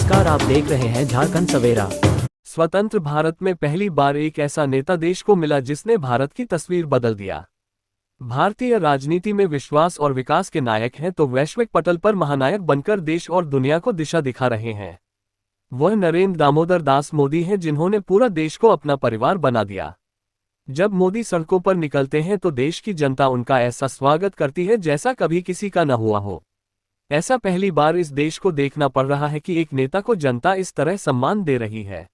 नमस्कार, आप देख रहे हैं झारखंड सवेरा। स्वतंत्र भारत में पहली बार एक ऐसा नेता देश को मिला जिसने भारत की तस्वीर बदल दिया। भारतीय राजनीति में विश्वास और विकास के नायक हैं तो वैश्विक पटल पर महानायक बनकर देश और दुनिया को दिशा दिखा रहे हैं। वह नरेंद्र दामोदर दास मोदी हैं जिन्होंने पूरा देश को अपना परिवार बना दिया। जब मोदी सड़कों पर निकलते हैं तो देश की जनता उनका ऐसा स्वागत करती है जैसा कभी किसी का न हुआ हो। ऐसा पहली बार इस देश को देखना पड़ रहा है कि एक नेता को जनता इस तरह सम्मान दे रही है।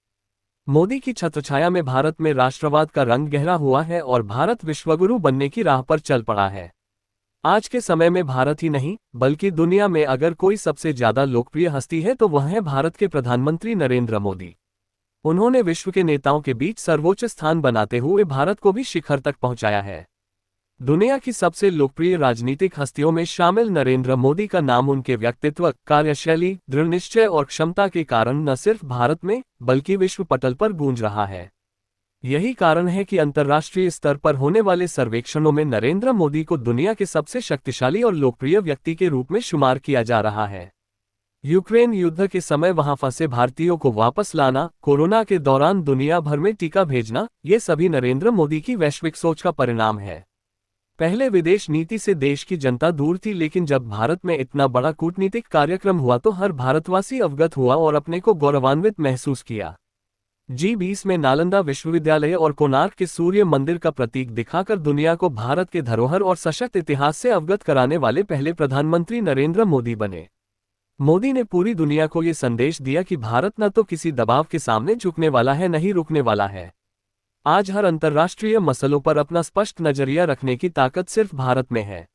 मोदी की छत्रछाया में भारत में राष्ट्रवाद का रंग गहरा हुआ है और भारत विश्वगुरु बनने की राह पर चल पड़ा है। आज के समय में भारत ही नहीं बल्कि दुनिया में अगर कोई सबसे ज्यादा लोकप्रिय हस्ती है तो वह है भारत के प्रधानमंत्री नरेंद्र मोदी। उन्होंने विश्व के नेताओं के बीच सर्वोच्च स्थान बनाते हुए भारत को भी शिखर तक पहुंचाया है। दुनिया की सबसे लोकप्रिय राजनीतिक हस्तियों में शामिल नरेंद्र मोदी का नाम उनके व्यक्तित्व, कार्यशैली, दृढ़ निश्चय और क्षमता के कारण न सिर्फ भारत में बल्कि विश्व पटल पर गूंज रहा है। यही कारण है कि अंतर्राष्ट्रीय स्तर पर होने वाले सर्वेक्षणों में नरेंद्र मोदी को दुनिया के सबसे शक्तिशाली और लोकप्रिय व्यक्ति के रूप में शुमार किया जा रहा है। यूक्रेन युद्ध के समय वहां फंसे भारतीयों को वापस लाना, कोरोना के दौरान दुनिया भर में टीका भेजना, ये सभी नरेंद्र मोदी की वैश्विक सोच का परिणाम है। पहले विदेश नीति से देश की जनता दूर थी, लेकिन जब भारत में इतना बड़ा कूटनीतिक कार्यक्रम हुआ तो हर भारतवासी अवगत हुआ और अपने को गौरवान्वित महसूस किया। G20 में नालंदा विश्वविद्यालय और कोणार्क के सूर्य मंदिर का प्रतीक दिखाकर दुनिया को भारत के धरोहर और सशक्त इतिहास से अवगत कराने वाले पहले प्रधानमंत्री नरेंद्र मोदी बने। मोदी ने पूरी दुनिया को ये संदेश दिया कि भारत न तो किसी दबाव के सामने झुकने वाला है, न ही रुकने वाला है। आज हर अंतर्राष्ट्रीय मसलों पर अपना स्पष्ट नजरिया रखने की ताकत सिर्फ भारत में है।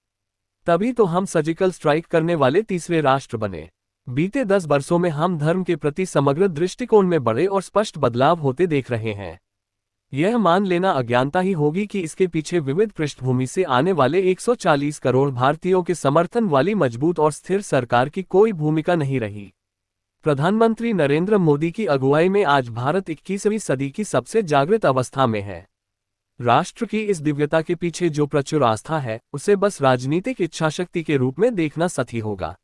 तभी तो हम सर्जिकल स्ट्राइक करने वाले तीसरे राष्ट्र बने। बीते 10 वर्षों में हम धर्म के प्रति समग्र दृष्टिकोण में बड़े और स्पष्ट बदलाव होते देख रहे हैं। यह मान लेना अज्ञानता ही होगी कि इसके पीछे विविध पृष्ठभूमि से आने वाले 140 करोड़ भारतीयों के समर्थन वाली मजबूत और स्थिर सरकार की कोई भूमिका नहीं रही। प्रधानमंत्री नरेंद्र मोदी की अगुवाई में आज भारत 21वीं सदी की सबसे जागृत अवस्था में है। राष्ट्र की इस दिव्यता के पीछे जो प्रचुर आस्था है उसे बस राजनीतिक इच्छाशक्ति के रूप में देखना सही होगा।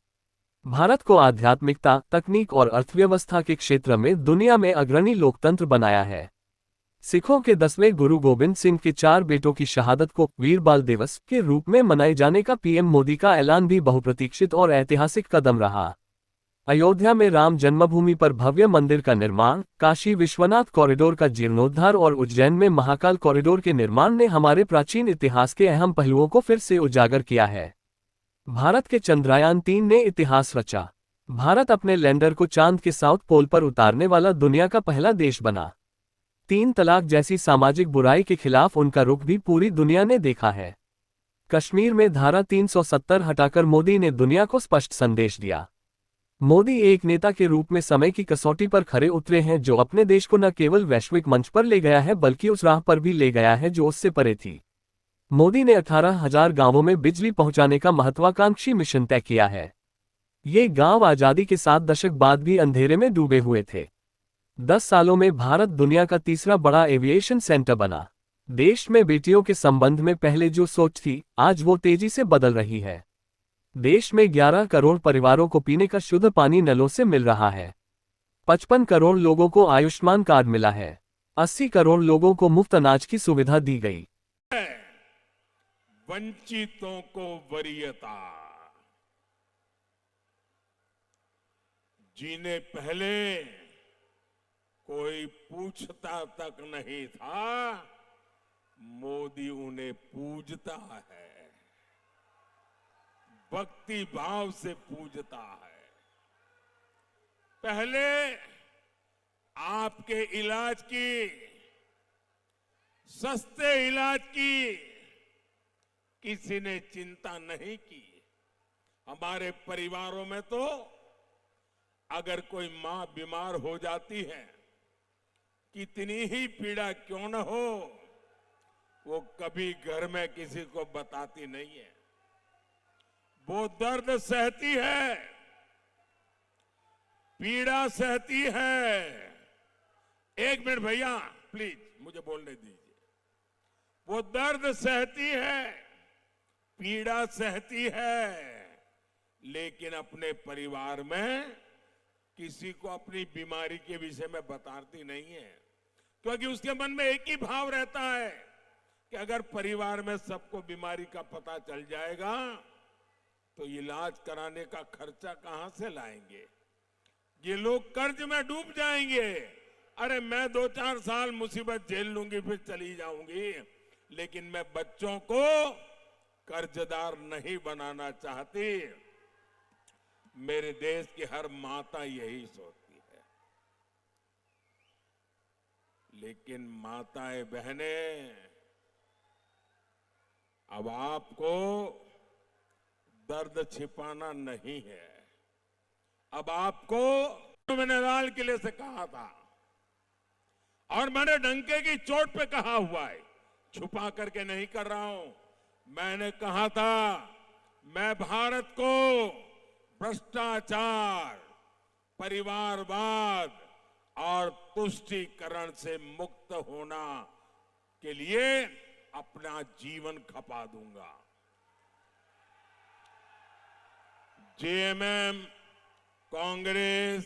भारत को आध्यात्मिकता, तकनीक और अर्थव्यवस्था के क्षेत्र में दुनिया में अग्रणी लोकतंत्र बनाया है। सिखों के 10वें गुरु गोबिंद सिंह के 4 बेटों की शहादत को वीर बाल दिवस के रूप में मनाए जाने का पीएम मोदी का ऐलान भी बहुप्रतीक्षित और ऐतिहासिक कदम रहा। अयोध्या में राम जन्मभूमि पर भव्य मंदिर का निर्माण, काशी विश्वनाथ कॉरिडोर का जीर्णोद्धार और उज्जैन में महाकाल कॉरिडोर के निर्माण ने हमारे प्राचीन इतिहास के अहम पहलुओं को फिर से उजागर किया है। भारत के चंद्रयान 3 ने इतिहास रचा। भारत अपने लैंडर को चांद के साउथ पोल पर उतारने वाला दुनिया का पहला देश बना। 3 तलाक जैसी सामाजिक बुराई के खिलाफ उनका रुख भी पूरी दुनिया ने देखा है। कश्मीर में धारा 370 हटाकर मोदी ने दुनिया को स्पष्ट संदेश दिया। मोदी एक नेता के रूप में समय की कसौटी पर खरे उतरे हैं जो अपने देश को न केवल वैश्विक मंच पर ले गया है बल्कि उस राह पर भी ले गया है जो उससे परे थी। मोदी ने 18,000 गांवों में बिजली पहुंचाने का महत्वाकांक्षी मिशन तय किया है। ये गांव आजादी के 7 दशक बाद भी अंधेरे में डूबे हुए थे। 10 सालों में भारत दुनिया का तीसरा बड़ा एविएशन सेंटर बना। देश में बेटियों के संबंध में पहले जो सोच थी आज वो तेजी से बदल रही है। देश में 11 करोड़ परिवारों को पीने का शुद्ध पानी नलों से मिल रहा है। 55 करोड़ लोगों को आयुष्मान कार्ड मिला है। 80 करोड़ लोगों को मुफ्त अनाज की सुविधा दी गई। वंचितों को वरीयता, जिन्हें पहले कोई पूछता तक नहीं था, मोदी उन्हें पूजता है, भक्ति भाव से पूजता है। पहले आपके इलाज की, सस्ते इलाज की किसी ने चिंता नहीं की। हमारे परिवारों में तो अगर कोई मां बीमार हो जाती है, कितनी ही पीड़ा क्यों न हो, वो कभी घर में किसी को बताती नहीं है। वो दर्द सहती है, पीड़ा सहती है। 1 मिनट भैया प्लीज मुझे बोलने दीजिए। वो दर्द सहती है, पीड़ा सहती है, लेकिन अपने परिवार में किसी को अपनी बीमारी के विषय में बताती नहीं है, क्योंकि उसके मन में एक ही भाव रहता है कि अगर परिवार में सबको बीमारी का पता चल जाएगा तो इलाज कराने का खर्चा कहां से लाएंगे। ये लोग कर्ज में डूब जाएंगे। अरे मैं 2-4 साल मुसीबत झेल लूंगी फिर चली जाऊंगी, लेकिन मैं बच्चों को कर्जदार नहीं बनाना चाहती। मेरे देश की हर माता यही सोचती है। लेकिन माताएं बहनें, अब आपको दर्द छिपाना नहीं है। अब आपको, मैंने लाल किले से कहा था और मैंने डंके की चोट पे कहा हुआ है, छुपा करके नहीं कर रहा हूं। मैंने कहा था मैं भारत को भ्रष्टाचार, परिवारवाद और तुष्टीकरण से मुक्त होना के लिए अपना जीवन खपा दूंगा। जेएमएम, कांग्रेस,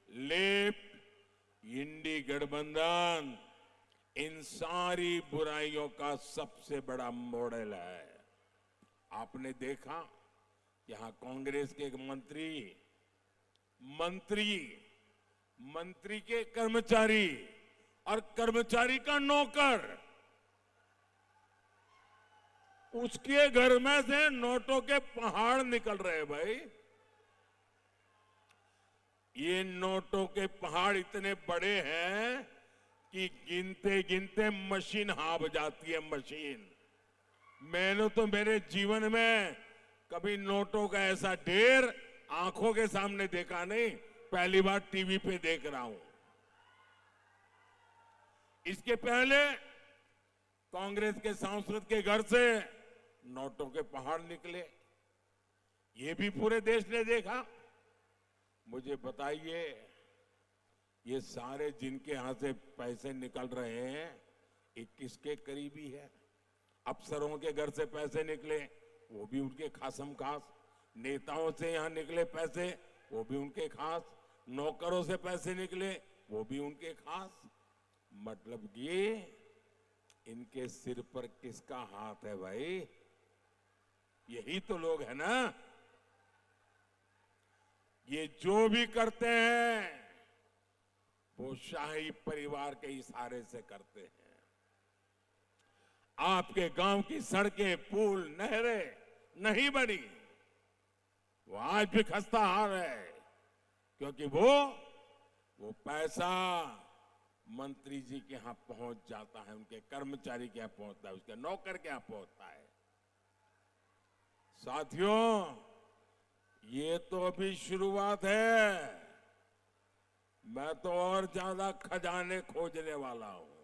लेफ्ट, इंडी गठबंधन इन सारी बुराइयों का सबसे बड़ा मॉडल है। आपने देखा यहां कांग्रेस के एक मंत्री के कर्मचारी और कर्मचारी का नौकर, उसके घर में से नोटों के पहाड़ निकल रहे। भाई ये नोटों के पहाड़ इतने बड़े हैं कि गिनते गिनते मशीन हाँफ जाती है। मशीन, मैंने तो मेरे जीवन में कभी नोटों का ऐसा ढेर आंखों के सामने देखा नहीं, पहली बार टीवी पे देख रहा हूं। इसके पहले कांग्रेस के सांसद के घर से नोटों के पहाड़ निकले, ये भी पूरे देश ने देखा। मुझे बताइए, ये सारे जिनके यहां से पैसे निकल रहे हैं, ये किसके करीबी है? अफसरों के घर से पैसे निकले, वो भी उनके खासम खास। नेताओं से यहां निकले पैसे, वो भी उनके खास। नौकरों से पैसे निकले, वो भी उनके खास। मतलब ये इनके सिर पर किसका हाथ है भाई? यही तो लोग है ना। ये जो भी करते हैं वो शाही परिवार के इशारे से करते हैं। आपके गांव की सड़कें, पुल, नहरें नहीं बनी, वो आज भी खस्ता हाल है, क्योंकि वो पैसा मंत्री जी के यहां पहुंच जाता है, उनके कर्मचारी के यहां पहुंचता है, उसके नौकर के यहां पहुंचता है। साथियों, ये तो अभी शुरुआत है। मैं तो और ज्यादा खजाने खोजने वाला हूं।